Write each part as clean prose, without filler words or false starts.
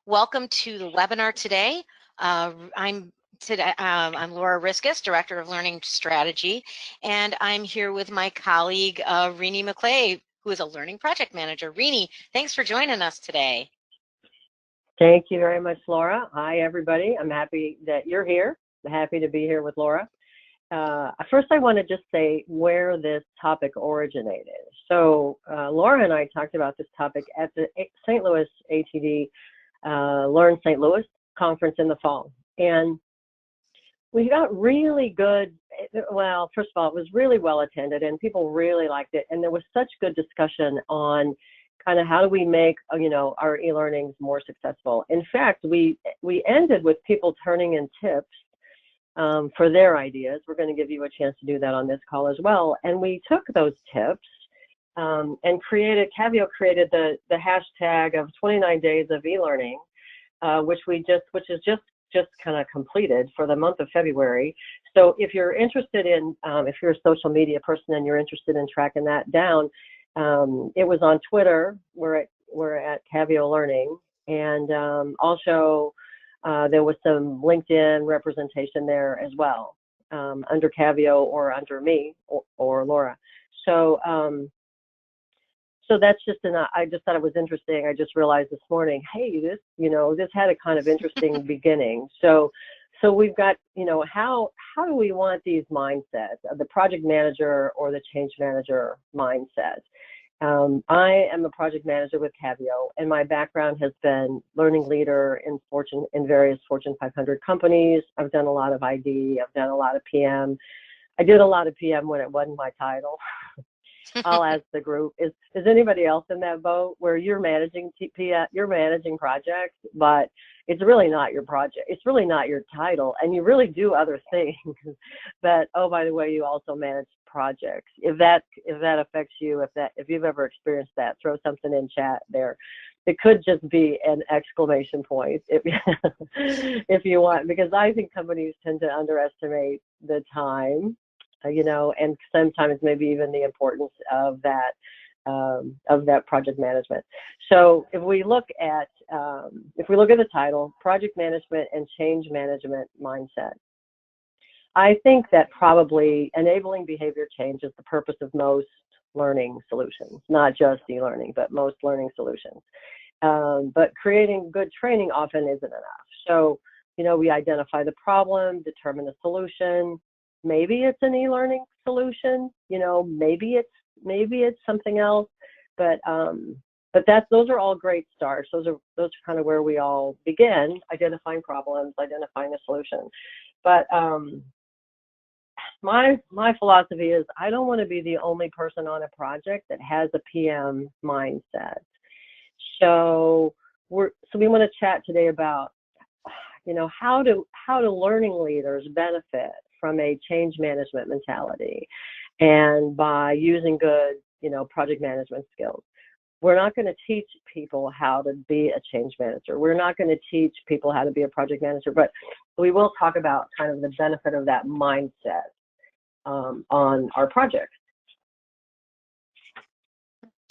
Welcome to the webinar today. I'm Laura Riskus, Director of Learning Strategy, and I'm here with my colleague, Rini McClay, who is a Learning Project Manager. Rini, thanks for joining us today. Thank you very much, Laura. Hi, everybody. I'm happy that you're here. I'm happy to be here with Laura. First, I want to just say where this topic originated. So Laura and I talked about this topic at the St. Louis ATD Learn St. Louis conference in the fall. And we got really good, well, first of all, it was really well attended and people really liked it. And there was such good discussion on kind of how do we make, our e-learnings more successful. In fact, we ended with people turning in tips for their ideas. We're going to give you a chance to do that on this call as well. And we took those tips and Cavea created the hashtag of 29 days of e-learning, which is just kind of completed for the month of February. So if you're interested in, if you're a social media person and you're interested in tracking that down, it was on Twitter. We're at Cavea Learning, and also there was some LinkedIn representation there as well, under Cavea or under me or Laura. So so that's just I just thought it was interesting. I just realized this morning, hey, this had a kind of interesting beginning. So we've got, how do we want these mindsets, the project manager or the change manager mindset? I am a project manager with Cavea, and my background has been learning leader in various Fortune 500 companies. I've done a lot of ID. I've done a lot of PM. I did a lot of PM when it wasn't my title. I'll ask the group, is anybody else in that boat where you're managing you're managing projects, but it's really not your project. It's really not your title, and you really do other things. But oh, by the way, you also manage projects. If that affects you, if you've ever experienced that, throw something in chat there. It could just be an exclamation point if you want, because I think companies tend to underestimate the time, and sometimes maybe even the importance of that project management. So if we look at the title, project management and change management mindset, I think that probably enabling behavior change is the purpose of most learning solutions, not just e-learning, but most learning solutions. But creating good training often isn't enough. So, we identify the problem, determine the solution. Maybe it's an e-learning solution, maybe it's something else, but those are all great starts. Those are kind of where we all begin, identifying problems, identifying a solution. But my philosophy is I don't want to be the only person on a project that has a PM mindset. So we want to chat today about how do learning leaders benefit from a change management mentality, and by using good, project management skills. We're not going to teach people how to be a change manager. We're not going to teach people how to be a project manager, but we will talk about kind of the benefit of that mindset on our projects.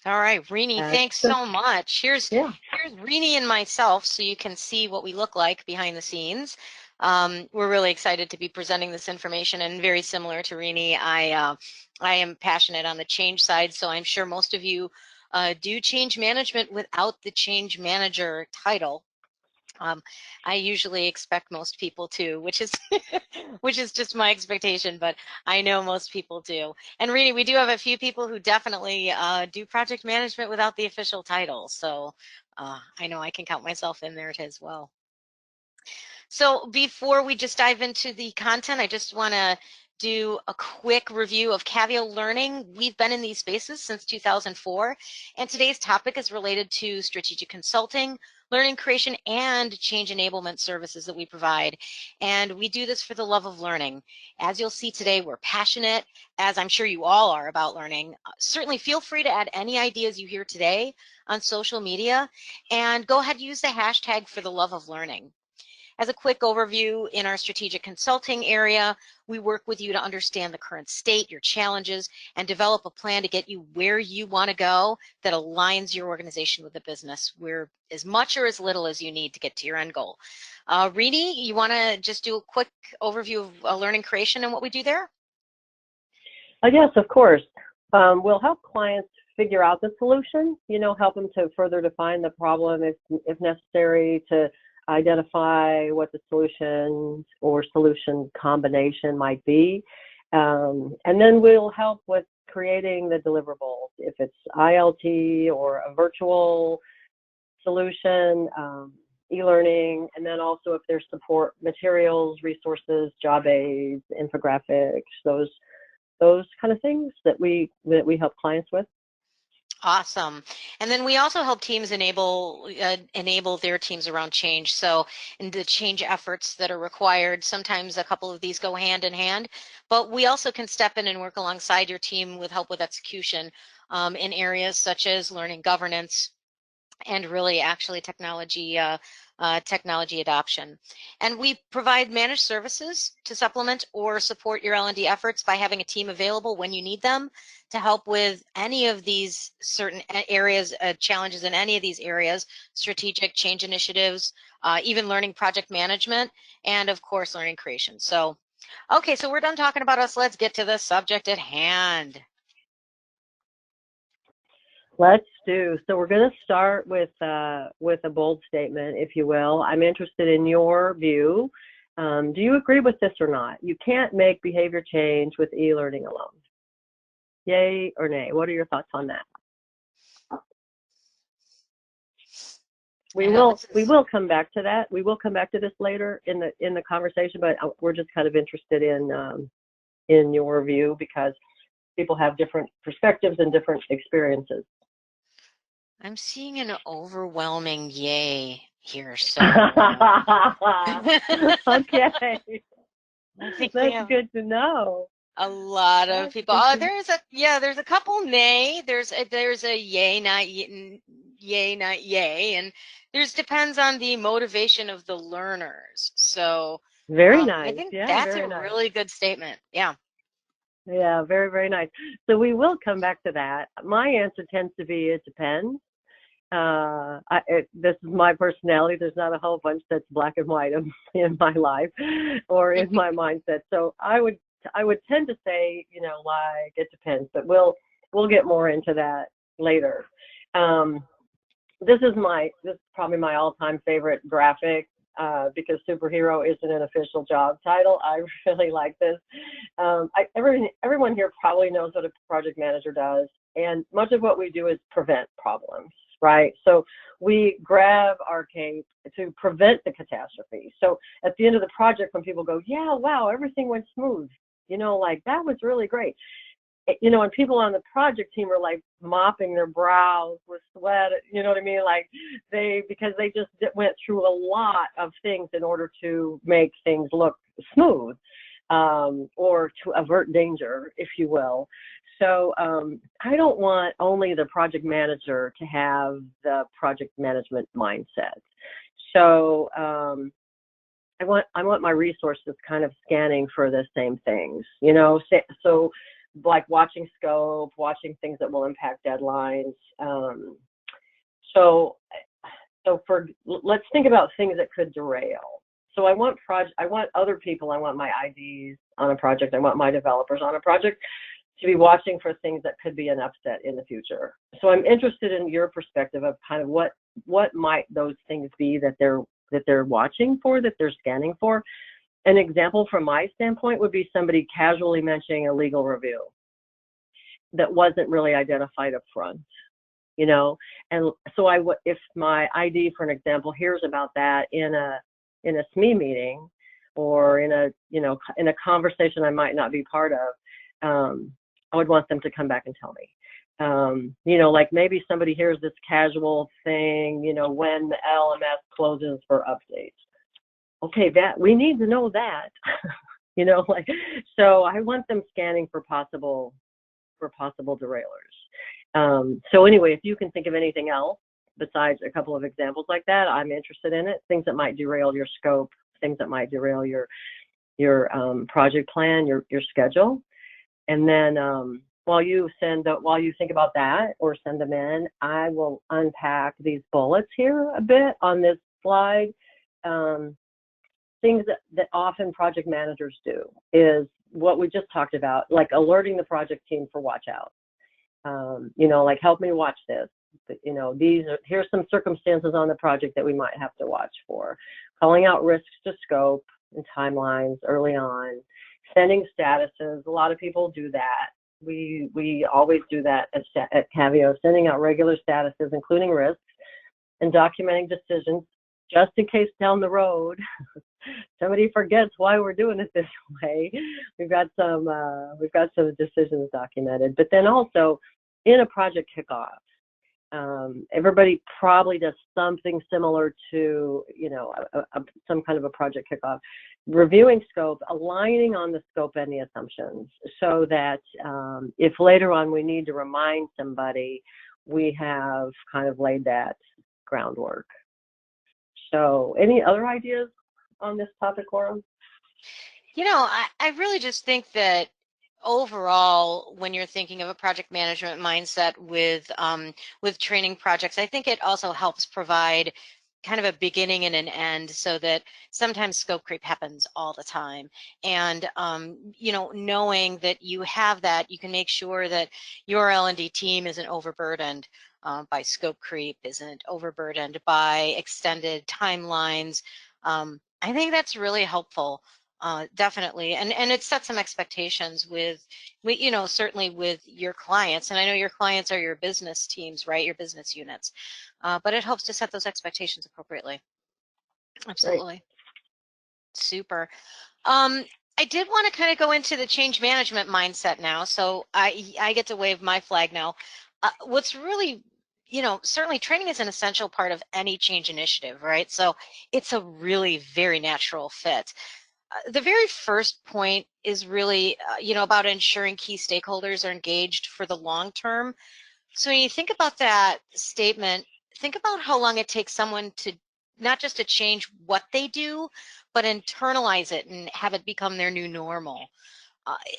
All right, Rini, thanks so much. Here's Rini and myself, so you can see what we look like behind the scenes. We're really excited to be presenting this information, and very similar to Rini, I am passionate on the change side, so I'm sure most of you do change management without the change manager title. I usually expect most people to, which is which is just my expectation, but I know most people do. And Rini, we do have a few people who definitely do project management without the official title, so I know I can count myself in there as well. So before we just dive into the content, I just want to do a quick review of Cavea Learning. We've been in these spaces since 2004, and today's topic is related to strategic consulting, learning creation, and change enablement services that we provide. And we do this for the love of learning. As you'll see today, we're passionate, as I'm sure you all are, about learning. Certainly feel free to add any ideas you hear today on social media, and go ahead and use the hashtag for the love of learning. as a quick overview, in our strategic consulting area, we work with you to understand the current state, your challenges, and develop a plan to get you where you want to go that aligns your organization with the business. We're as much or as little as you need to get to your end goal. Rini, you want to just do a quick overview of learning creation and what we do there? Yes, of course. We'll help clients figure out the solution, help them to further define the problem if necessary, to identify what the solution or solution combination might be. And then we'll help with creating the deliverables, if it's ILT or a virtual solution, e-learning, and then also if there's support materials, resources, job aids, infographics, those kind of things that we help clients with. Awesome. And then we also help teams enable their teams around change. So in the change efforts that are required, sometimes a couple of these go hand in hand, but we also can step in and work alongside your team with help with execution in areas such as learning governance, and really actually technology adoption. And we provide managed services to supplement or support your L&D efforts by having a team available when you need them to help with any of these certain areas, challenges in any of these areas, strategic change initiatives, even learning project management, and of course, learning creation. So, okay, so we're done talking about us. Let's get to the subject at hand. Let's do. So we're going to start with a bold statement, if you will. I'm interested in your view. Do you agree with this or not? You can't make behavior change with e-learning alone. Yay or nay? What are your thoughts on that? We will come back to that. We will come back to this later in the conversation, but we're just kind of interested in your view because people have different perspectives and different experiences. I'm seeing an overwhelming yay here, so. Okay. I think that's good to know. A lot of people. Oh, there's a couple nay. There's a yay, not yay, not yay, and depends on the motivation of the learners. So very nice. I think that's a really good statement. Yeah. Yeah, very, very nice. So we will come back to that. My answer tends to be it depends. This is my personality. There's not a whole bunch that's black and white in my life or in my mindset. So I would tend to say, like it depends, but we'll get more into that later. This is probably my all-time favorite graphic. Because superhero isn't an official job title. I really like this. Everyone here probably knows what a project manager does, and much of what we do is prevent problems, right? So we grab our cape to prevent the catastrophe. So at the end of the project, when people go, yeah, wow, everything went smooth, like that was really great. And people on the project team are like mopping their brows with sweat, you know what I mean? Like because they just went through a lot of things in order to make things look smooth, or to avert danger, if you will. So I don't want only the project manager to have the project management mindset. So I want my resources kind of scanning for the same things, so like watching scope, watching things that will impact deadlines. Let's think about things that could derail. So I want other people, I want my IDs on a project, I want my developers on a project to be watching for things that could be an upset in the future. So I'm interested in your perspective of kind of what might those things be that they're watching for, that they're scanning for. An example from my standpoint would be somebody casually mentioning a legal review that wasn't really identified up front, and so if my ID, for an example, hears about that in a SME meeting or in a conversation I might not be part of, I would want them to come back and tell me. Like maybe somebody hears this casual thing, when the LMS closes for updates. Okay, that we need to know that, so I want them scanning for possible derailers. So anyway, if you can think of anything else besides a couple of examples like that, I'm interested in it. Things that might derail your scope, things that might derail your project plan, your schedule. And then while you think about that or send them in, I will unpack these bullets here a bit on this slide. Things that often project managers do is what we just talked about, like alerting the project team for watch out. Like, help me watch this. Here's some circumstances on the project that we might have to watch for. Calling out risks to scope and timelines early on. Sending statuses. A lot of people do that. We always do that at Cavea, sending out regular statuses, including risks, and documenting decisions just in case down the road somebody forgets why we're doing it this way. We've got some decisions documented. But then also in a project kickoff, everybody probably does something similar to some kind of a project kickoff, reviewing scope, aligning on the scope and the assumptions, so that if later on we need to remind somebody, we have kind of laid that groundwork. So any other ideas on this topic, Laura? I really just think that overall, when you're thinking of a project management mindset with training projects, I think it also helps provide kind of a beginning and an end, so that sometimes scope creep happens all the time. And knowing that you have that, you can make sure that your L&D team isn't overburdened by scope creep, isn't overburdened by extended timelines. I think that's really helpful. Definitely, and it sets some expectations with certainly with your clients, and I know your clients are your business teams, right? Your business units, but it helps to set those expectations appropriately. Absolutely. Great. Super. I did want to kind of go into the change management mindset now, so I get to wave my flag now. What's really certainly training is an essential part of any change initiative, right? So it's a really very natural fit. The very first point is really, about ensuring key stakeholders are engaged for the long term. So when you think about that statement, think about how long it takes someone to not just to change what they do, but internalize it and have it become their new normal.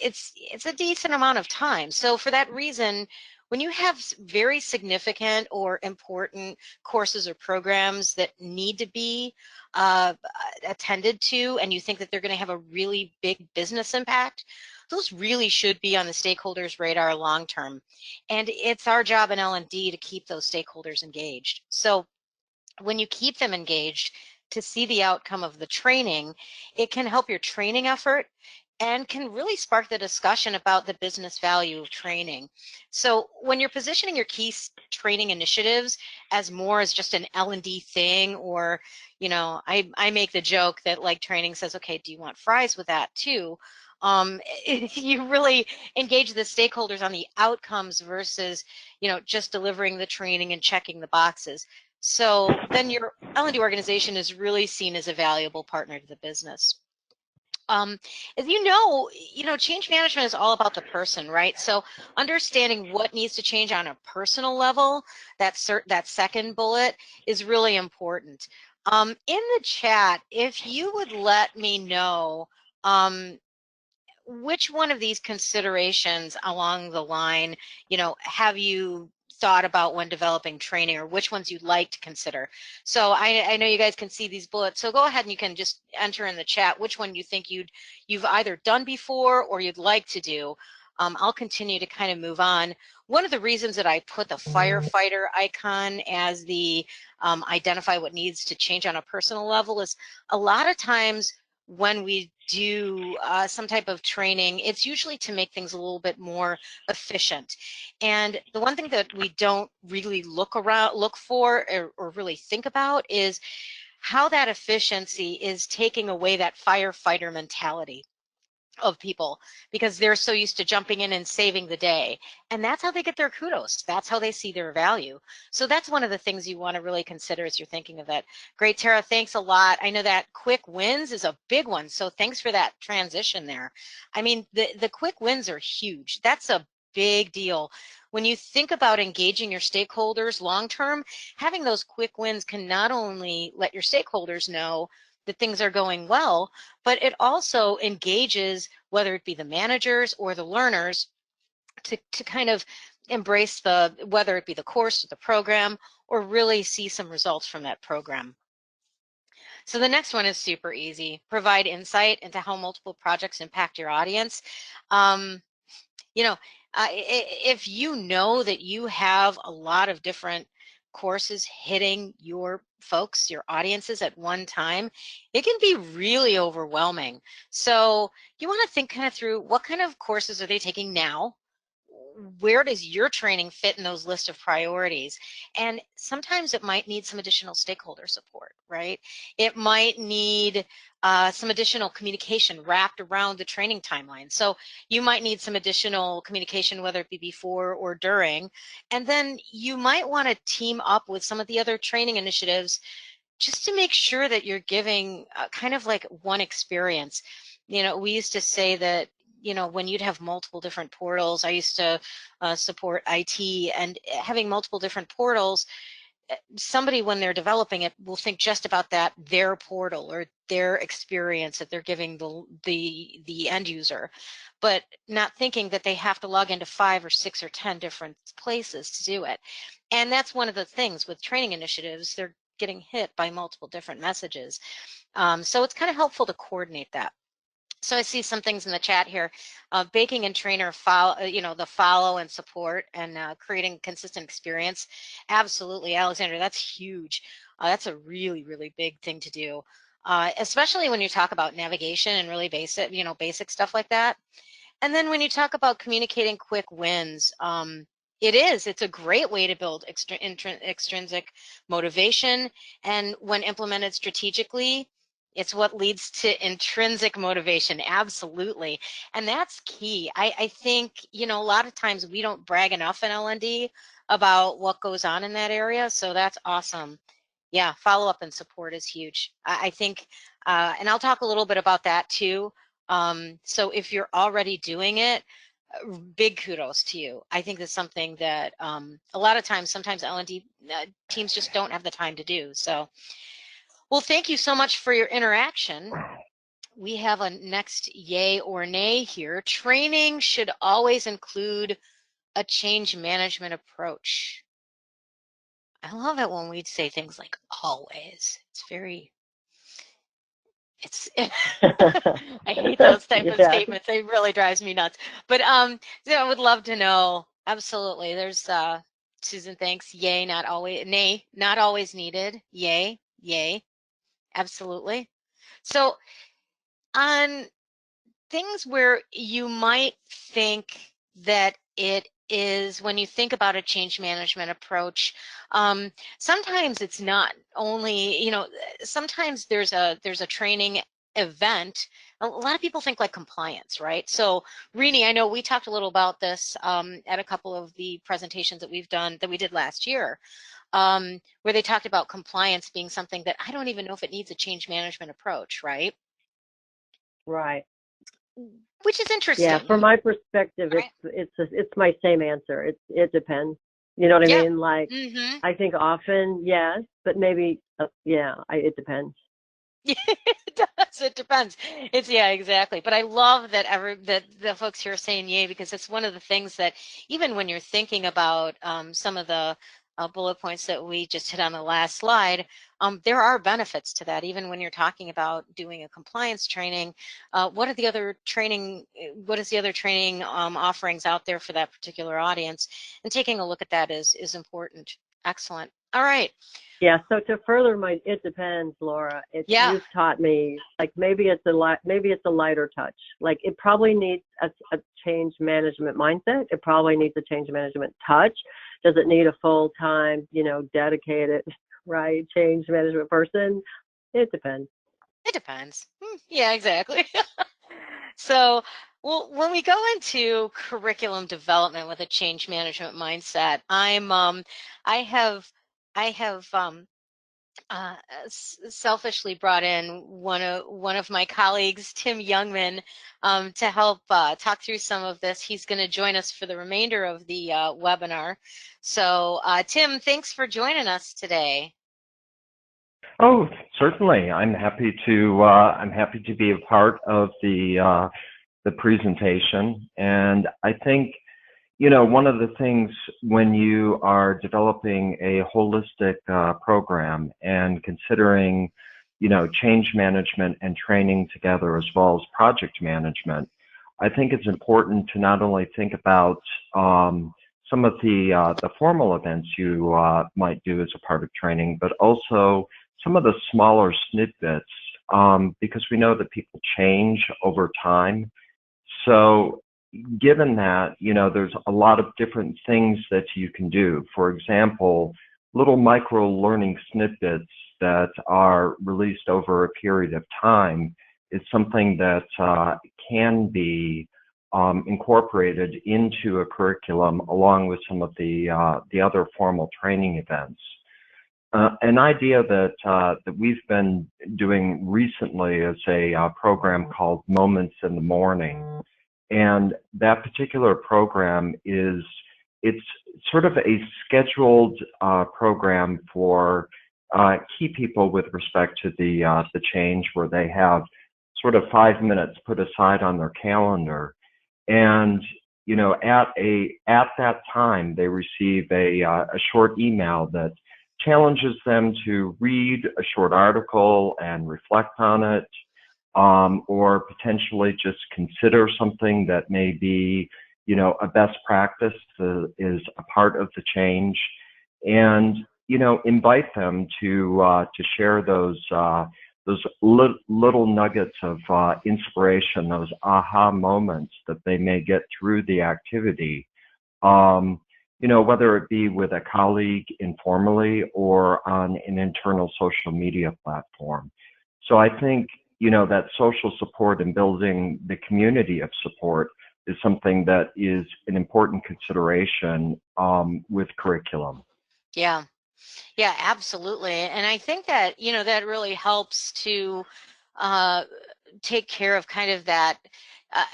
It's a decent amount of time. So for that reason, when you have very significant or important courses or programs that need to be attended to, and you think that they're going to have a really big business impact, those really should be on the stakeholders' radar long term. And it's our job in L&D to keep those stakeholders engaged. So when you keep them engaged to see the outcome of the training, it can help your training effort and can really spark the discussion about the business value of training. So when you're positioning your key training initiatives as more as just an L&D thing, or, I make the joke that like training says, okay, do you want fries with that too? You really engage the stakeholders on the outcomes versus, just delivering the training and checking the boxes. So then your L&D organization is really seen as a valuable partner to the business. As change management is all about the person, right? So understanding what needs to change on a personal level, that second bullet is really important. In the chat, if you would let me know which one of these considerations along the line, have you thought about when developing training, or which ones you'd like to consider? So I know you guys can see these bullets, so go ahead and you can just enter in the chat which one you think you've either done before or you'd like to do. I'll continue to kind of move on. One of the reasons that I put the firefighter icon as the identify what needs to change on a personal level is a lot of times when we do some type of training, it's usually to make things a little bit more efficient. And the one thing that we don't really look for or really think about is how that efficiency is taking away that firefighter mentality of people, because they're so used to jumping in and saving the day, and that's how they get their kudos. That's how they see their value. So that's one of the things you want to really consider as you're thinking of it. Great, Tara, thanks a lot. I know that quick wins is a big one, so thanks for that transition there. I mean, the quick wins are huge. That's a big deal. When you think about engaging your stakeholders long term, having those quick wins can not only let your stakeholders know, that things are going well, but it also engages, whether it be the managers or the learners, to kind of embrace whether it be the course or the program, or really see some results from that program. So the next one is super easy. Provide insight into how multiple projects impact your audience. Um, you know, if you know that you have a lot of different courses hitting your folks, your audiences at one time, it can be really overwhelming. So you want to think kind of through, what kind of courses are they taking now? Where does your training fit in those list of priorities? And sometimes it might need some additional stakeholder support, right? It might need some additional communication wrapped around the training timeline. So you might need some additional communication, whether it be before or during. And then you might want to team up with some of the other training initiatives just to make sure that you're giving kind of like one experience. We used to say that, when you'd have multiple different portals, I used to support IT, and having multiple different portals, somebody, when they're developing it, will think just about their portal or their experience that they're giving the end user, but not thinking that they have to log into 5 or 6 or 10 different places to do it. And that's one of the things with training initiatives, they're getting hit by multiple different messages. So it's kind of helpful to coordinate that. So I see some things in the chat here. Baking and trainer follow, the follow and support, and creating consistent experience. Absolutely, Alexander, that's huge. That's a really, really big thing to do, especially when you talk about navigation and really basic stuff like that. And then when you talk about communicating quick wins, it's a great way to build extrinsic motivation. And when implemented strategically, it's what leads to intrinsic motivation. Absolutely. And that's key. I think, a lot of times we don't brag enough in LND about what goes on in that area. So that's awesome. Yeah, follow up and support is huge. I think, and I'll talk a little bit about that too. So if you're already doing it, big kudos to you. I think that's something that a lot of times, sometimes L&D teams just don't have the time to do. So, well, thank you so much for your interaction. We have a next yay or nay here. Training should always include a change management approach. I love it when we say things like always. I hate those type of statements. It really drives me nuts. But I would love to know. Absolutely. There's Susan, thanks. Yay, not always. Nay, not always needed. Yay, yay. Absolutely. So on things where you might think that it is, when you think about a change management approach, sometimes it's not only, sometimes there's a training event. A lot of people think like compliance, right? So Rini, I know we talked a little about this at a couple of the presentations that we did last year, where they talked about compliance being something that I don't even know if it needs a change management approach, right? Right. Which is interesting. Yeah, from my perspective, Right. it's my same answer. It depends. You know what I Yeah. mean? Like, I think often, yes, but maybe, it depends. It does. It depends. Yeah, exactly. But I love that that the folks here are saying yay, because it's one of the things that, even when you're thinking about some of the bullet points that we just hit on the last slide, there are benefits to that. Even when you're talking about doing a compliance training, what is the other training offerings out there for that particular audience? And taking a look at that is important. Excellent. All right. Yeah, so to further it depends, Laura. You've taught me, like, maybe it's a lighter touch. Like, it probably needs a change management mindset. It probably needs a change management touch. Does it need a full-time, dedicated, right, change management person? It depends. It depends. Yeah, exactly. So, well, when we go into curriculum development with a change management mindset, I have, I have selfishly brought in one of my colleagues, Tim Youngman, to help talk through some of this. He's going to join us for the remainder of the webinar. So, Tim, thanks for joining us today. Oh, certainly. I'm happy to be a part of the presentation. And I think, one of the things when you are developing a holistic program and considering, change management and training together as well as project management, I think it's important to not only think about some of the formal events you might do as a part of training, but also some of the smaller snippets, because we know that people change over time. So given that, there's a lot of different things that you can do. For example, little micro learning snippets that are released over a period of time is something that can be incorporated into a curriculum along with some of the other formal training events. An idea that we've been doing recently is a program called Moments in the Morning, and that particular program it's sort of a scheduled program for key people with respect to the change, where they have sort of 5 minutes put aside on their calendar, and at that time they receive a short email that challenges them to read a short article and reflect on it, or potentially just consider something that may be, a best practice that is a part of the change, and invite them to share those little nuggets of inspiration, those aha moments that they may get through the activity. Whether it be with a colleague informally or on an internal social media platform. So I think, that social support and building the community of support is something that is an important consideration with curriculum. Yeah. Yeah, absolutely. And I think that, that really helps to uh, take care of kind of that, uh,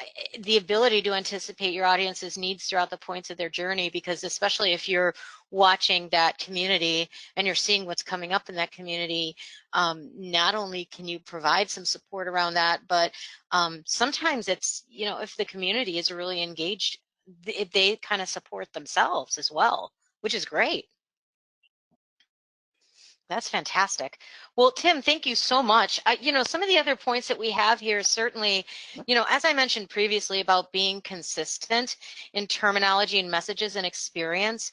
the ability to anticipate your audience's needs throughout the points of their journey, because especially if you're watching that community and you're seeing what's coming up in that community, not only can you provide some support around that, but sometimes it's, if the community is really engaged, they kind of support themselves as well, which is great. That's fantastic. Well, Tim, thank you so much. Some of the other points that we have here, certainly, as I mentioned previously about being consistent in terminology and messages and experience,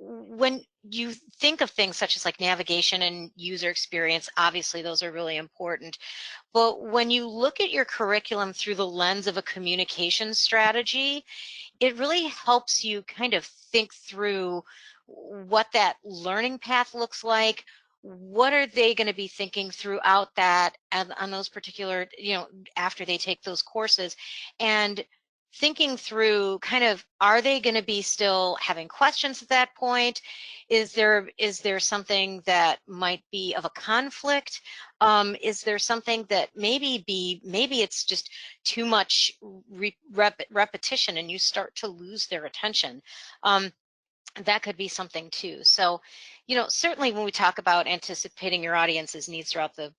when you think of things such as like navigation and user experience, obviously those are really important. But when you look at your curriculum through the lens of a communication strategy, it really helps you kind of think through what that learning path looks like. What are they going to be thinking throughout that and on those particular, after they take those courses, and thinking through kind of, are they going to be still having questions at that point? Is there something that might be of a conflict? Is there something that maybe it's just too much repetition and you start to lose their attention? That could be something too. So, certainly when we talk about anticipating your audience's needs throughout the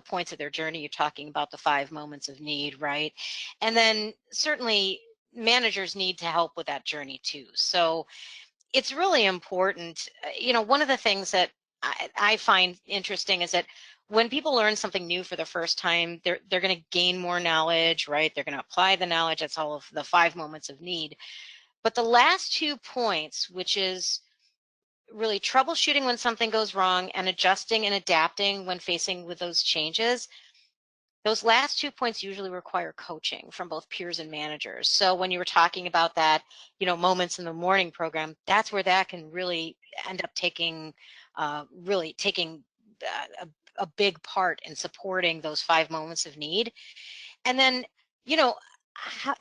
points of their journey, you're talking about the 5 moments of need, right? And then certainly managers need to help with that journey too. So it's really important. One of the things that I find interesting is that when people learn something new for the first time, they're going to gain more knowledge, right? They're going to apply the knowledge. That's all of the 5 moments of need. But the last 2 points, which is really troubleshooting when something goes wrong and adjusting and adapting when facing with those changes, those last 2 points usually require coaching from both peers and managers. So when you were talking about that, moments in the morning program, that's where that can really end up taking, a big part in supporting those 5 moments of need. And then, you know,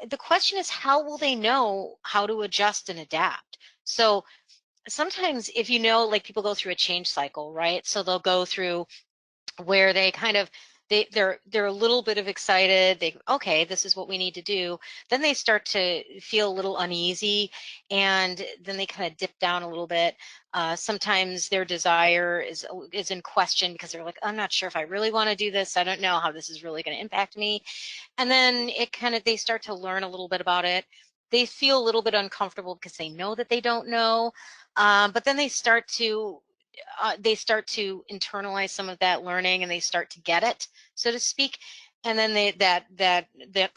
the question is, how will they know how to adjust and adapt? So sometimes if like people go through a change cycle, right? So they'll go through where they kind of they're a little bit of excited. Okay, this is what we need to do. Then they start to feel a little uneasy, and then they kind of dip down a little bit. Sometimes their desire is in question because they're like, I'm not sure if I really want to do this. I don't know how this is really going to impact me. And then they start to learn a little bit about it. They feel a little bit uncomfortable because they know that they don't know. But then they start to internalize some of that learning, and they start to get it, so to speak. And then that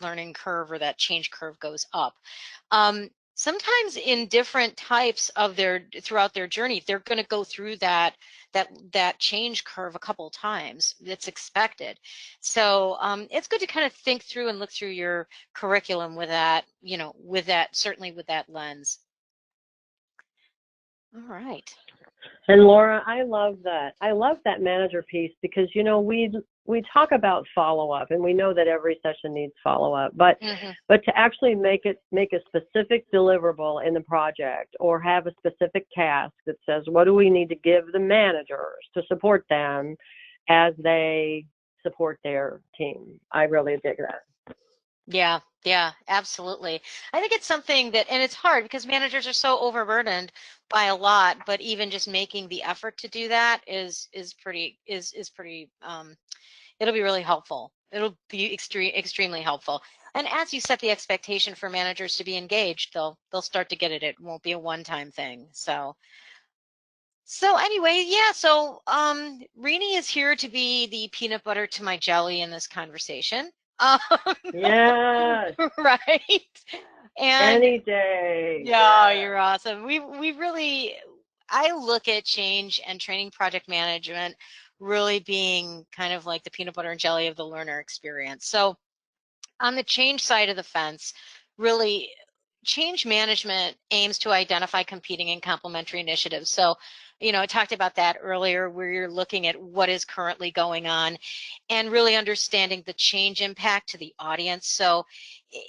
learning curve, or that change curve, goes up. Sometimes in different types of throughout their journey, they're going to go through that change curve a couple times. It's expected. So it's good to kind of think through and look through your curriculum with that, certainly with that lens. All right. And Laura, I love that. I love that manager piece because, we talk about follow-up, and we know that every session needs follow-up, but to actually make a specific deliverable in the project, or have a specific task that says, what do we need to give the managers to support them as they support their team? I really dig that. Yeah, absolutely. I think it's something that, and it's hard because managers are so overburdened by a lot, but even just making the effort to do that is pretty, it'll be really helpful. It'll be extremely helpful. And as you set the expectation for managers to be engaged, they'll start to get it. It won't be a one-time thing. So anyway, yeah, so Rini is here to be the peanut butter to my jelly in this conversation. Yes. Right. And any day. Yeah, you're awesome. I look at change and training project management really being kind of like the peanut butter and jelly of the learner experience. So on the change side of the fence, really, change management aims to identify competing and complementary initiatives. So, I talked about that earlier, where you're looking at what is currently going on and really understanding the change impact to the audience. So,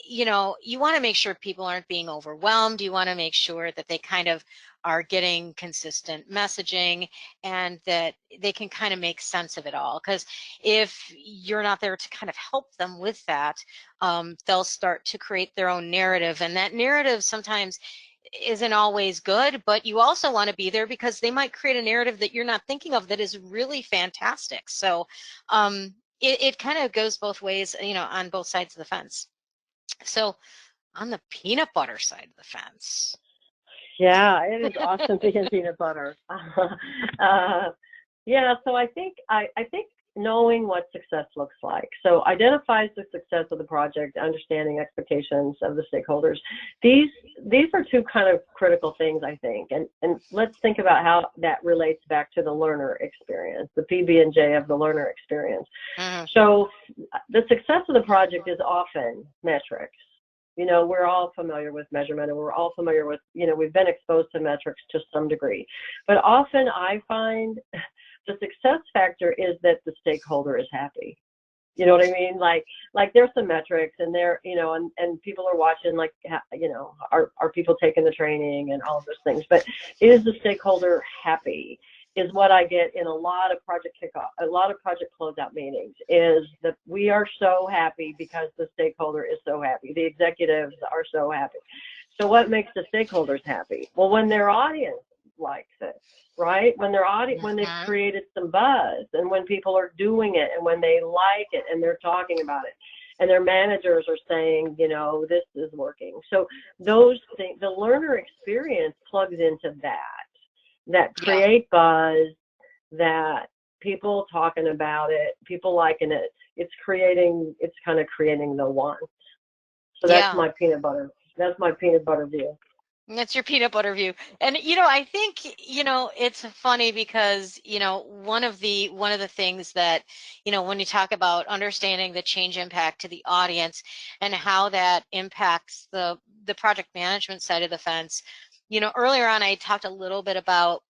you want to make sure people aren't being overwhelmed. You want to make sure that they kind of are getting consistent messaging, and that they can kind of make sense of it all. Because if you're not there to kind of help them with that, they'll start to create their own narrative, and that narrative sometimes isn't always good, but you also want to be there because they might create a narrative that you're not thinking of that is really fantastic. So it kind of goes both ways, on both sides of the fence. So on the peanut butter side of the fence. Yeah, it is awesome being peanut butter. Yeah, so I think knowing what success looks like. So identifies the success of the project, understanding expectations of the stakeholders. These are two kind of critical things, I think. And let's think about how that relates back to the learner experience, the PB&J of the learner experience. So the success of the project is often metrics. We're all familiar with measurement, and we're all familiar with, we've been exposed to metrics to some degree. But often I find the success factor is that the stakeholder is happy. You know what I mean? Like there's some metrics, and they're, and people are watching, like, are people taking the training and all of those things. But is the stakeholder happy? Is what I get in a lot of project kickoff, a lot of project closeout meetings, is that we are so happy because the stakeholder is so happy. The executives are so happy. So what makes the stakeholders happy? Well, when their audience likes it, right? When their audience, when they've created some buzz, and when people are doing it, and when they like it, and they're talking about it, and their managers are saying, this is working. So those things, the learner experience plugs into that create buzz, that people talking about it, people liking it. It's kind of creating the want. So that's my peanut butter. That's my peanut butter view. That's your peanut butter view. And, I think, it's funny because, one of the things that, when you talk about understanding the change impact to the audience and how that impacts the project management side of the fence, earlier on, I talked a little bit about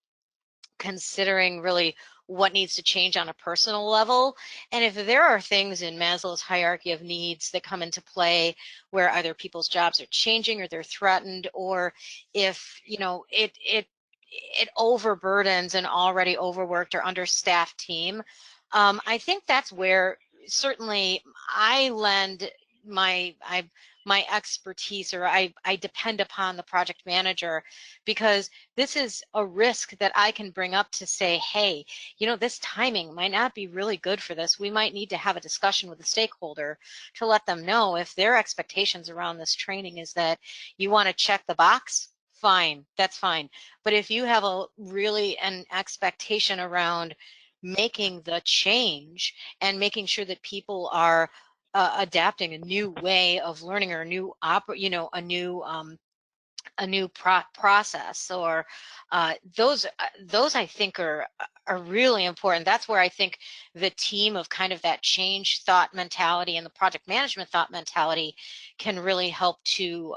considering really what needs to change on a personal level. And if there are things in Maslow's hierarchy of needs that come into play where either people's jobs are changing or they're threatened, or if, it overburdens an already overworked or understaffed team, I think that's where certainly I lend my expertise, or I depend upon the project manager, because this is a risk that I can bring up to say, hey, you know, this timing might not be really good for this. We might need to have a discussion with the stakeholder to let them know if their expectations around this training is that you want to check the box, fine, that's fine. But if you have an expectation around making the change and making sure that people are adapting a new way of learning, or a new process, or those I think are really important. That's where I think the team of kind of that change thought mentality and the project management thought mentality can really help to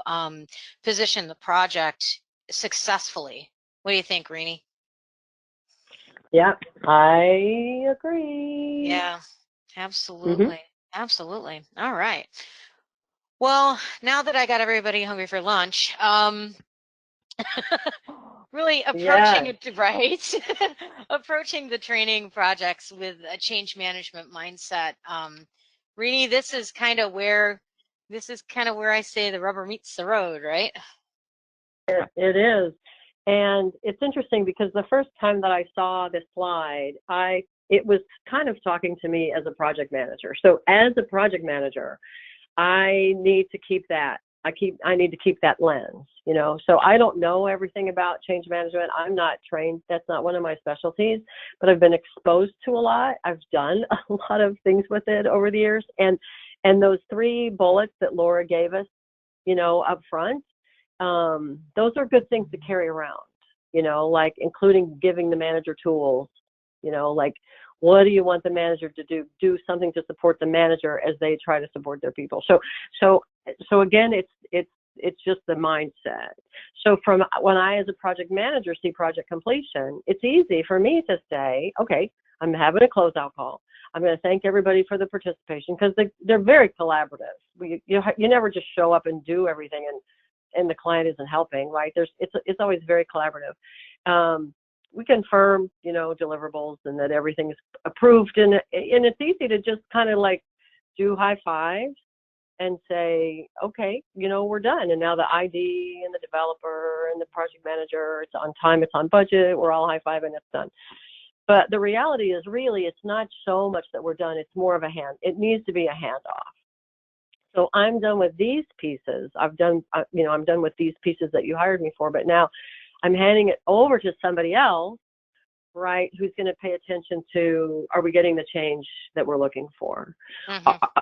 position the project successfully. What do you think, Rini? Yeah, I agree. Yeah, absolutely. Absolutely. All right. Well, now that I got everybody hungry for lunch, really approaching Yes. it right, approaching the training projects with a change management mindset. Rini, this is kind of where I say the rubber meets the road, right? It is. And it's interesting because the first time that I saw this slide, it was kind of talking to me as a project manager. So as a project manager, I need to keep that. I need to keep that lens, you know. So I don't know everything about change management. I'm not trained. That's not one of my specialties, but I've been exposed to a lot. I've done a lot of things with it over the years. And those 3 bullets that Laura gave us, you know, up front, those are good things to carry around, you know, like including giving the manager tools, you know, like what do you want the manager to do? Do something to support the manager as they try to support their people. So again, it's just the mindset. So from when I, as a project manager, see project completion, it's easy for me to say, okay, I'm having a closeout call. I'm going to thank everybody for the participation, because they're very collaborative. You never just show up and do everything and the client isn't helping, right? It's always very collaborative. We confirm, you know, deliverables and that everything is approved, and it's easy to just kind of like do high fives and say, okay, you know, we're done. And now the ID and the developer and the project manager, it's on time, it's on budget, we're all high fiving, it's done. But the reality is really, it's not so much that we're done, it's more of it needs to be a handoff. So I'm done with these pieces. I'm done with these pieces that you hired me for, but now I'm handing it over to somebody else, right, who's going to pay attention to, are we getting the change that we're looking for?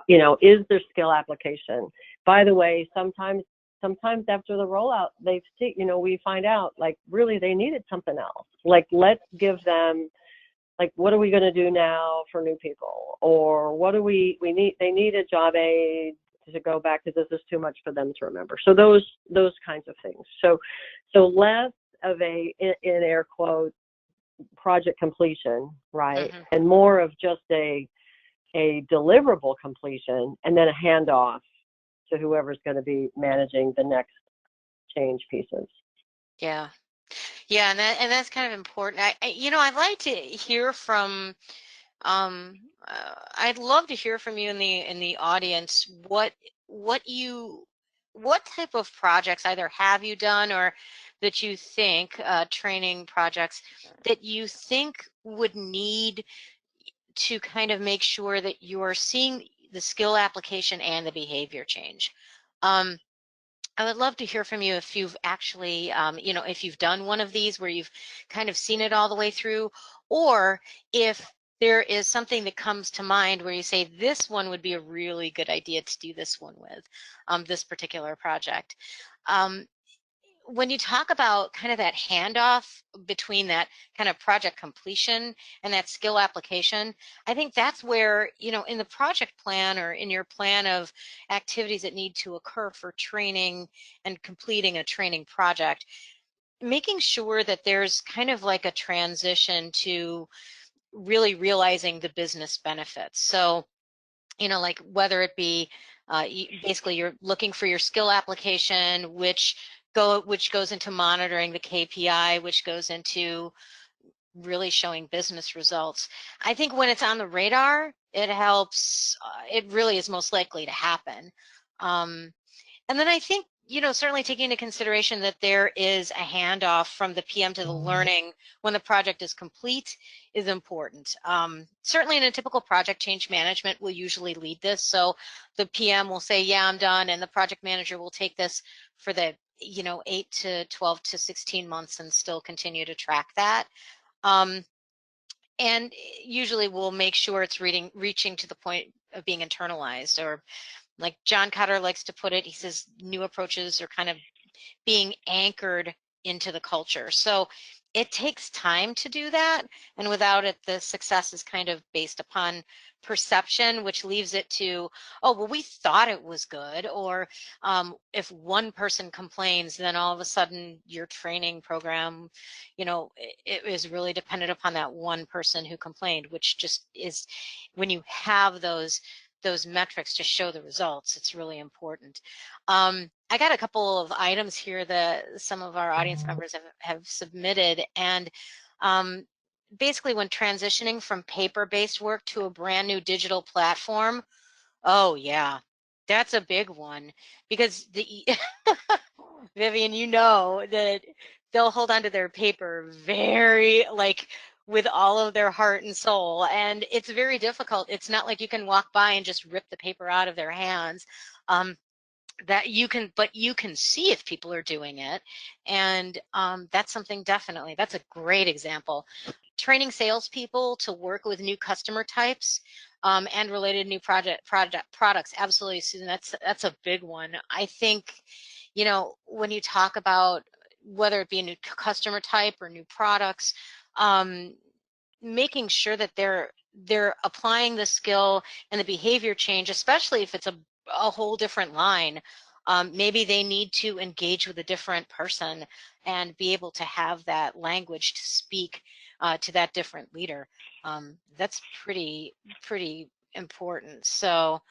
You know, is there skill application? By the way, sometimes after the rollout, we find out, like, really they needed something else. Like, let's give them, like, what are we going to do now for new people? Or what do we need? They need a job aid to go back, because this is too much for them to remember. So those kinds of things. So less of a, in air quotes, project completion, right? And more of just a deliverable completion, and then a handoff to whoever's going to be managing the next change pieces. Yeah. Yeah, and that's kind of important. I'd like to hear from I'd love to hear from you in the audience what type of projects either have you done, or that you think training projects that you think would need to kind of make sure that you are seeing the skill application and the behavior change. I would love to hear from you if you've actually, if you've done one of these where you've kind of seen it all the way through, or if there is something that comes to mind where you say this one would be a really good idea to do this one with, this particular project. When you talk about kind of that handoff between that kind of project completion and that skill application, I think that's where, in the project plan or in your plan of activities that need to occur for training and completing a training project, making sure that there's kind of like a transition to really realizing the business benefits. So, like whether it be basically you're looking for your skill application, which goes into monitoring the KPI, which goes into really showing business results. I think when it's on the radar, it helps, it really is most likely to happen. And then I think, certainly taking into consideration that there is a handoff from the PM to the learning when the project is complete is important. Certainly in a typical project, change management will usually lead this. So the PM will say, yeah, I'm done. And the project manager will take this for the 8 to 12 to 16 months and still continue to track that. And usually we'll make sure it's reaching to the point of being internalized, or like John Cotter likes to put it, he says new approaches are kind of being anchored into the culture. So it takes time to do that. And without it, the success is kind of based upon perception, which leaves it to, oh, well, we thought it was good. Or if one person complains, then all of a sudden your training program, it is really dependent upon that one person who complained, which just is, when you have those metrics to show the results, it's really important. I got a couple of items here that some of our audience members have submitted, and basically when transitioning from paper-based work to a brand new digital platform, oh yeah, that's a big one, because Vivian, that they'll hold on to their paper very, with all of their heart and soul, and it's very difficult. It's not like you can walk by and just rip the paper out of their hands. But you can see if people are doing it, and that's something, definitely, that's a great example. Training salespeople to work with new customer types and related new products, absolutely, Susan. That's a big one. I think, when you talk about whether it be a new customer type or new products, making sure that they're applying the skill and the behavior change, especially if it's a whole different line. Maybe they need to engage with a different person and be able to have that language to speak to that different leader. That's pretty important. So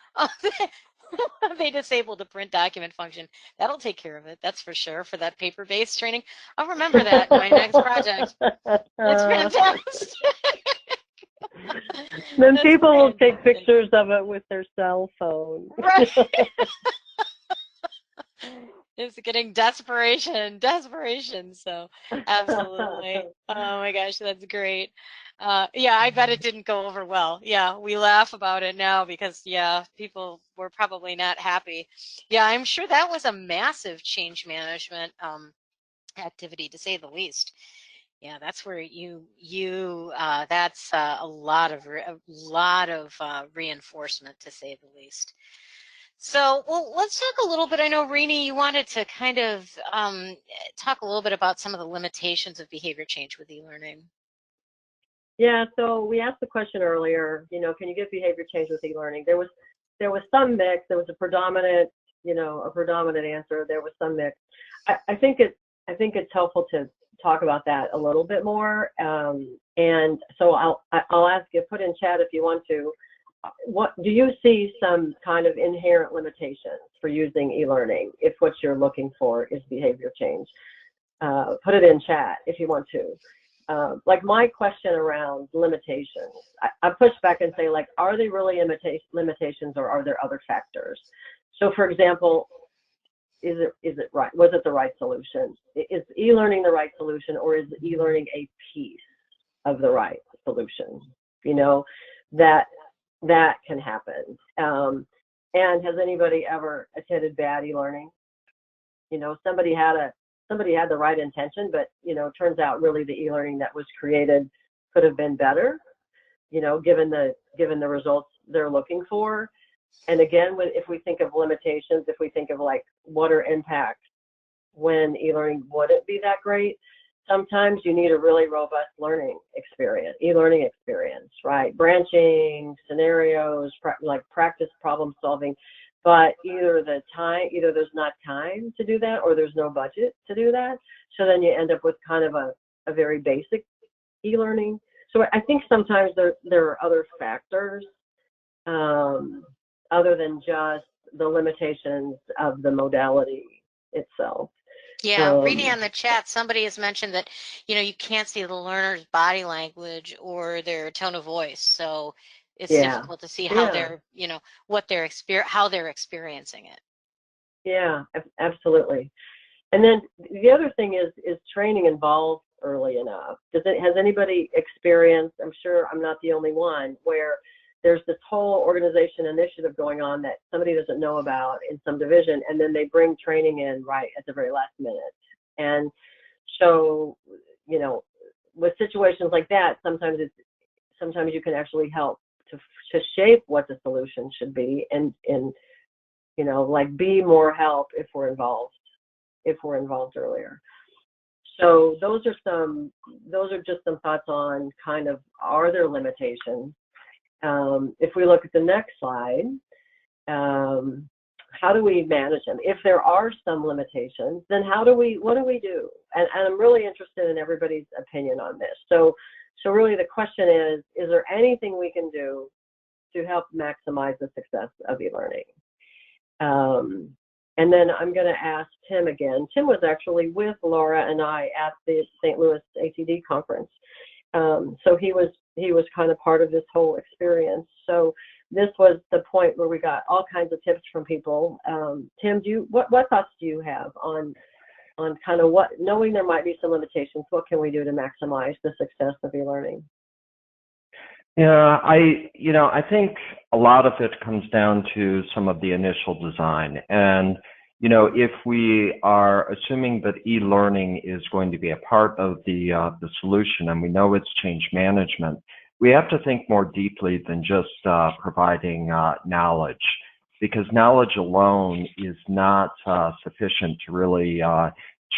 they disabled the print document function. That'll take care of it. That's for sure. For that paper-based training, I'll remember that in my next project. It's fantastic. Then that's people will take pictures of it with their cell phone. Right. It's getting desperation. So absolutely. Oh my gosh, that's great. Yeah, I bet it didn't go over well. Yeah, we laugh about it now because, yeah, people were probably not happy. Yeah, I'm sure that was a massive change management activity, to say the least. Yeah, that's where that's a lot of reinforcement, to say the least. So, well, let's talk a little bit. I know, Rini, you wanted to kind of talk a little bit about some of the limitations of behavior change with e-learning. Yeah, so we asked the question earlier, can you get behavior change with e-learning? There was some mix. There was a predominant answer. There was some mix. I think it's helpful to talk about that a little bit more. And so I'll ask you, put in chat if you want to. What do you see some kind of inherent limitations for using e-learning if what you're looking for is behavior change? Put it in chat if you want to. Like my question around limitations, I push back and say, like, are they really limitations, or are there other factors? So for example, is it right? Was it the right solution? Is e-learning the right solution, or is e-learning a piece of the right solution? That can happen. And has anybody ever attended bad e-learning? Somebody had the right intention, but turns out really the e-learning that was created could have been better, given the results they're looking for. And again, if we think of limitations, if we think of like what are impacts when e-learning wouldn't be that great, sometimes you need a really robust e-learning experience, right? Branching, scenarios, like practice problem solving, but either there's not time to do that, or there's no budget to do that. So then you end up with kind of a very basic e-learning. So I think sometimes there are other factors other than just the limitations of the modality itself. Yeah, reading on the chat, somebody has mentioned that, you can't see the learner's body language or their tone of voice. So it's difficult to see how they're, how they're experiencing it. Yeah, absolutely. And then the other thing is training involved early enough? Has anybody experienced, I'm sure I'm not the only one, where there's this whole organization initiative going on that somebody doesn't know about in some division, and then they bring training in right at the very last minute. And so, with situations like that, sometimes you can actually help to shape what the solution should be, and like be more help if we're involved earlier. So those are just some thoughts on kind of, are there limitations? If we look at the next slide, how do we manage them? If there are some limitations, then what do we do? And I'm really interested in everybody's opinion on this. So really the question is there anything we can do to help maximize the success of e-learning? And then I'm going to ask Tim again. Tim was actually with Laura and I at the St. Louis ATD conference. So he was kind of part of this whole experience. So this was the point where we got all kinds of tips from people. Tim, what thoughts do you have on kind of knowing there might be some limitations, what can we do to maximize the success of e-learning? Yeah, I think a lot of it comes down to some of the initial design. And, if we are assuming that e-learning is going to be a part of the solution, and we know it's change management, we have to think more deeply than just providing knowledge, because knowledge alone is not sufficient to really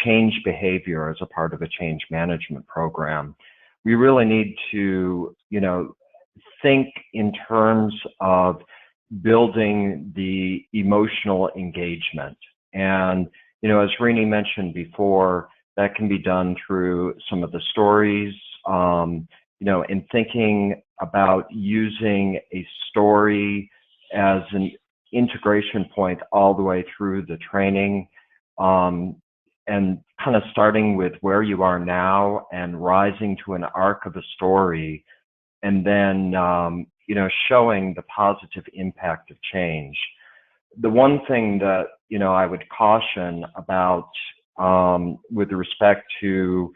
change behavior as a part of a change management program. We really need to, think in terms of building the emotional engagement. And, as Rini mentioned before, that can be done through some of the stories, in thinking about using a story as an integration point all the way through the training, and kind of starting with where you are now and rising to an arc of a story, and then, showing the positive impact of change. The one thing that, I would caution about with respect to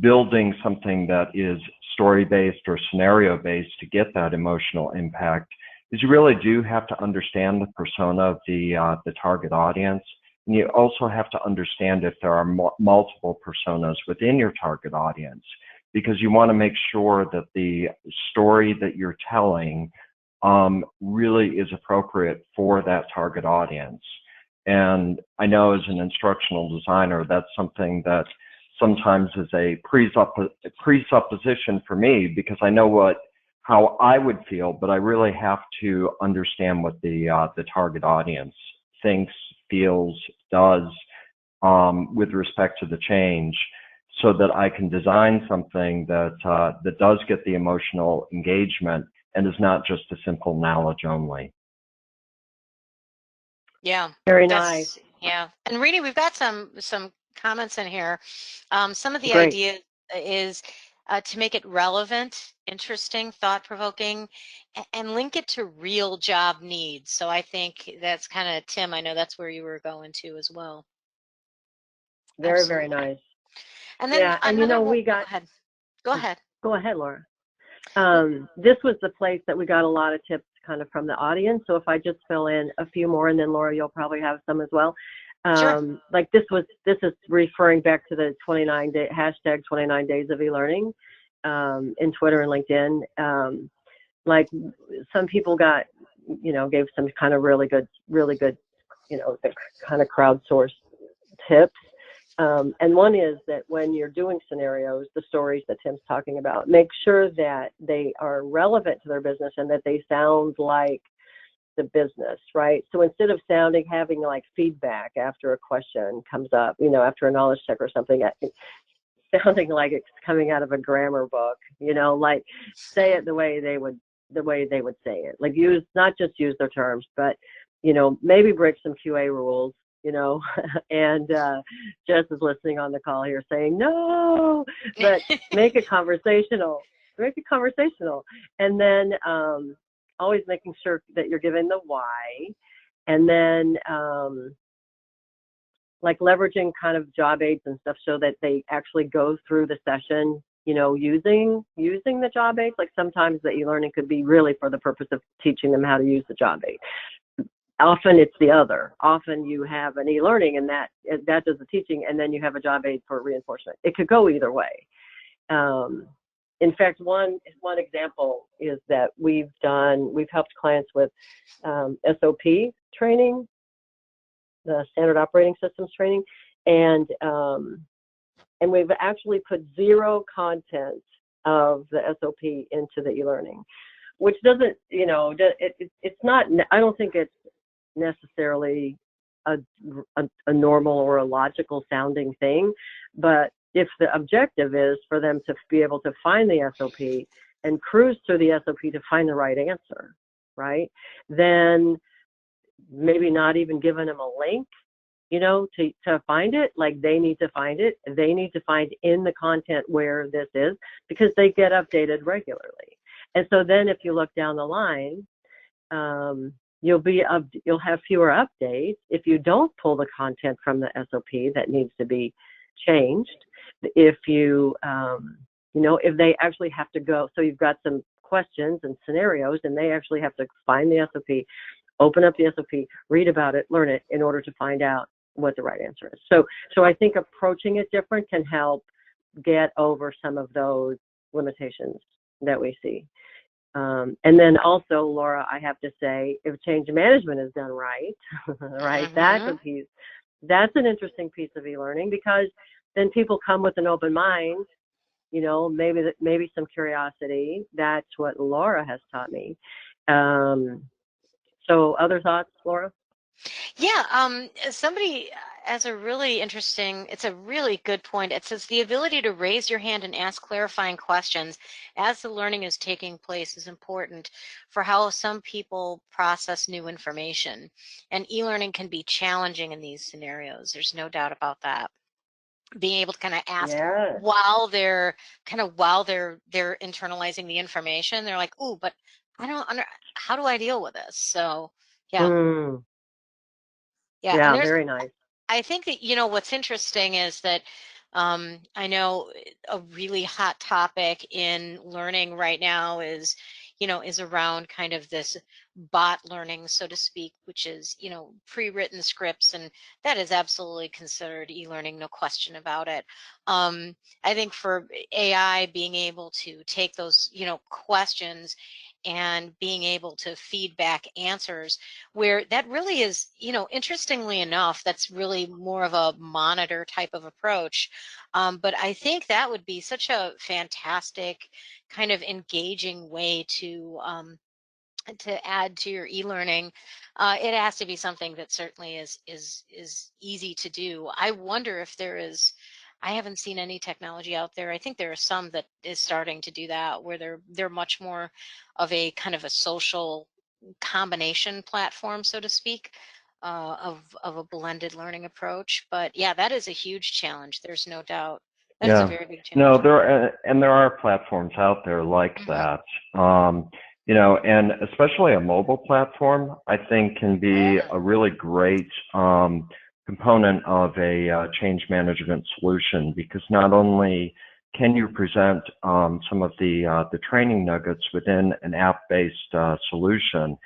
building something that is story-based or scenario-based to get that emotional impact is you really do have to understand the persona of the target audience. And you also have to understand if there are multiple personas within your target audience, because you want to make sure that the story that you're telling really is appropriate for that target audience. And I know as an instructional designer, that's something that sometimes is a presupposition for me, because I know how I would feel, but I really have to understand what the target audience thinks, feels, does with respect to the change, so that I can design something that does get the emotional engagement and is not just a simple knowledge only. Yeah. Very nice. Yeah. And Rini, we've got some comments in here. Some of the idea is to make it relevant, interesting, thought-provoking, and link it to real job needs. So I think that's kind of, Tim, I know that's where you were going to as well. Very, very nice. And then and we got. Go ahead. Go ahead, Laura. This was the place that we got a lot of tips kind of from the audience. So if I just fill in a few more, and then Laura, you'll probably have some as well. Sure. Like this is referring back to the hashtag 29 days of e-learning in Twitter and LinkedIn. Like some people got, gave some kind of really good, the kind of crowdsourced tips. And one is that when you're doing scenarios, the stories that Tim's talking about, make sure that they are relevant to their business and that they sound like the business, right? So instead of having like feedback after a question comes up, after a knowledge check or something, sounding like it's coming out of a grammar book, like say it the way they would say it. Like not just use their terms, but maybe break some QA rules, and Jess is listening on the call here saying, no, but make it conversational, and then always making sure that you're giving the why, and then like leveraging kind of job aids and stuff so that they actually go through the session, using the job aids. Like sometimes the e-learning could be really for the purpose of teaching them how to use the job aid. Often it's the other. Often you have an e-learning and that does the teaching, and then you have a job aid for reinforcement. It could go either way. In fact, one example is that we've helped clients with SOP training, the standard operating systems training, and we've actually put zero content of the SOP into the e-learning, which doesn't, it's not, I don't think it's necessarily a normal or a logical sounding thing, but if the objective is for them to be able to find the SOP and cruise through the SOP to find the right answer, right, then maybe not even giving them a link, to find it. Like they need to find it. They need to find in the content where this is, because they get updated regularly. And so then if you look down the line, you'll have fewer updates if you don't pull the content from the SOP that needs to be changed. If you, if they actually have to go, so you've got some questions and scenarios, and they actually have to find the SOP, open up the SOP, read about it, learn it in order to find out what the right answer is. So I think approaching it different can help get over some of those limitations that we see. And then also, Laura, I have to say, if change management is done right, right, that's an interesting piece of e-learning, because then people come with an open mind, maybe some curiosity. That's what Laura has taught me. So other thoughts, Laura? Yeah, somebody has a really interesting, it's a really good point. It says the ability to raise your hand and ask clarifying questions as the learning is taking place is important for how some people process new information. And e-learning can be challenging in these scenarios. There's no doubt about that. Being able to kind of ask while they're internalizing the information, they're like, "Ooh, but I don't under how do I deal with this?" So, yeah. Yeah, and very nice. I think that, what's interesting is that I know a really hot topic in learning right now is around kind of this bot learning, so to speak, which is, pre-written scripts, and that is absolutely considered e-learning, no question about it. I think for AI being able to take those, questions and being able to feed back answers, where that really is, interestingly enough, that's really more of a monitor type of approach. But I think that would be such a fantastic kind of engaging way to add to your e-learning. It has to be something that certainly is easy to do. I wonder if there is. I haven't seen any technology out there. I think there are some that is starting to do that, where they're much more of a kind of a social combination platform, so to speak, of a blended learning approach. But yeah, that is a huge challenge. There's no doubt. That is a very big challenge. No, there are platforms out there like that. And especially a mobile platform, I think, can be a really great component of a change management solution, because not only can you present some of the training nuggets within an app-based solution,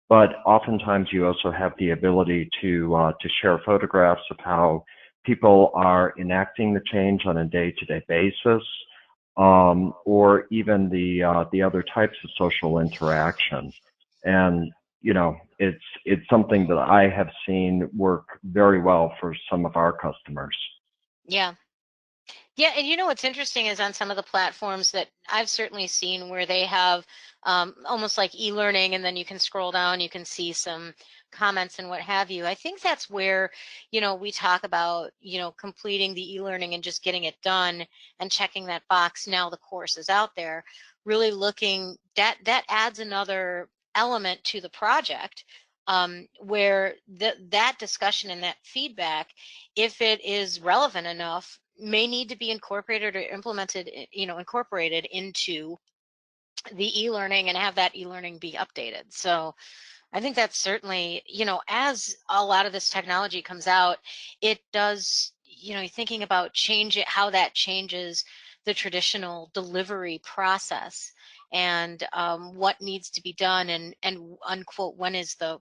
but oftentimes you also have the ability to share photographs of how people are enacting the change on a day-to-day basis, or even the other types of social interaction. And it's something that I have seen work very well for some of our customers. Yeah. Yeah, and what's interesting is on some of the platforms that I've certainly seen where they have almost like e-learning, and then you can scroll down, you can see some comments and what have you. I think that's where, we talk about, completing the e-learning and just getting it done and checking that box. Now the course is out there, really looking, that adds another element to the project where that discussion and that feedback, if it is relevant enough, may need to be incorporated or implemented, incorporated into the e-learning and have that e-learning be updated. So I think that's certainly, as a lot of this technology comes out, it does, thinking about how that changes the traditional delivery process and what needs to be done and unquote, when is the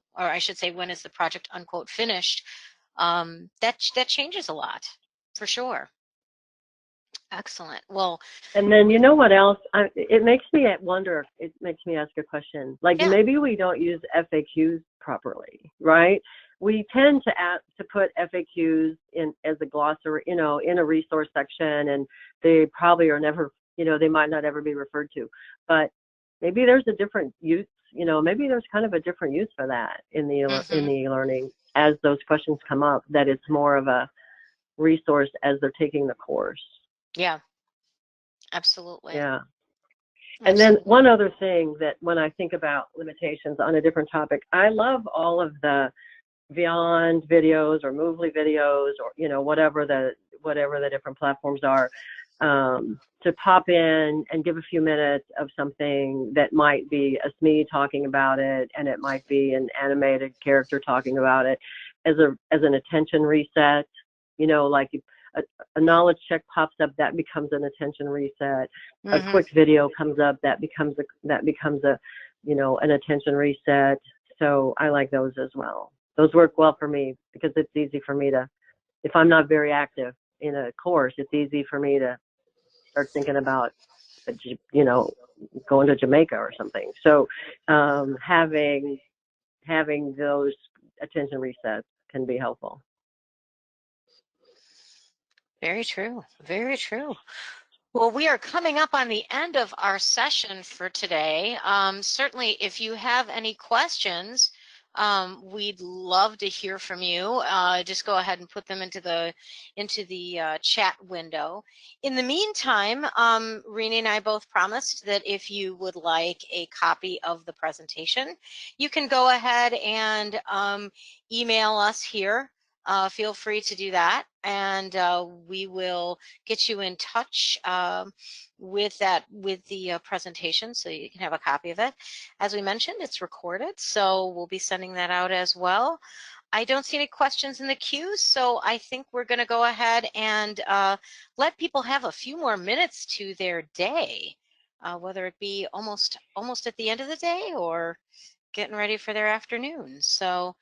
project unquote finished, that changes a lot for sure. Excellent. Well, and then you know what else? It makes me wonder. It makes me ask a question. Like maybe we don't use FAQs properly, right? We tend to put FAQs in as a glossary, in a resource section, and they probably are never, they might not ever be referred to. But maybe there's a different use. Maybe there's kind of a different use for that in the in the learning as those questions come up. That it's more of a resource as they're taking the course. Yeah. Absolutely. Yeah. And then one other thing that when I think about limitations on a different topic, I love all of the Beyond videos or Movely videos or, whatever the different platforms are, to pop in and give a few minutes of something that might be a SME talking about it, and it might be an animated character talking about it as an attention reset, like a knowledge check pops up, that becomes an attention reset. A quick video comes up, that becomes a an attention reset. So I like those as well. Those work well for me because it's easy for me to, if I'm not very active in a course, it's easy for me to start thinking about, going to Jamaica or something. So having those attention resets can be helpful. Very true. Very true. Well, we are coming up on the end of our session for today. Certainly, if you have any questions, we'd love to hear from you. Just go ahead and put them into the chat window. In the meantime, Rini and I both promised that if you would like a copy of the presentation, you can go ahead and email us here. Feel free to do that, and we will get you in touch with the presentation so you can have a copy of it. As we mentioned, it's recorded, so we'll be sending that out as well. I don't see any questions in the queue, so I think we're going to go ahead and let people have a few more minutes to their day, whether it be almost at the end of the day or getting ready for their afternoon. So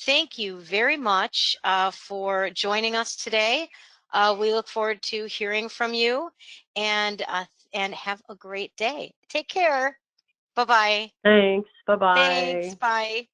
thank you very much for joining us today. We look forward to hearing from you, and have a great day. Take care. Bye-bye. Thanks. Bye-bye. Thanks. Bye.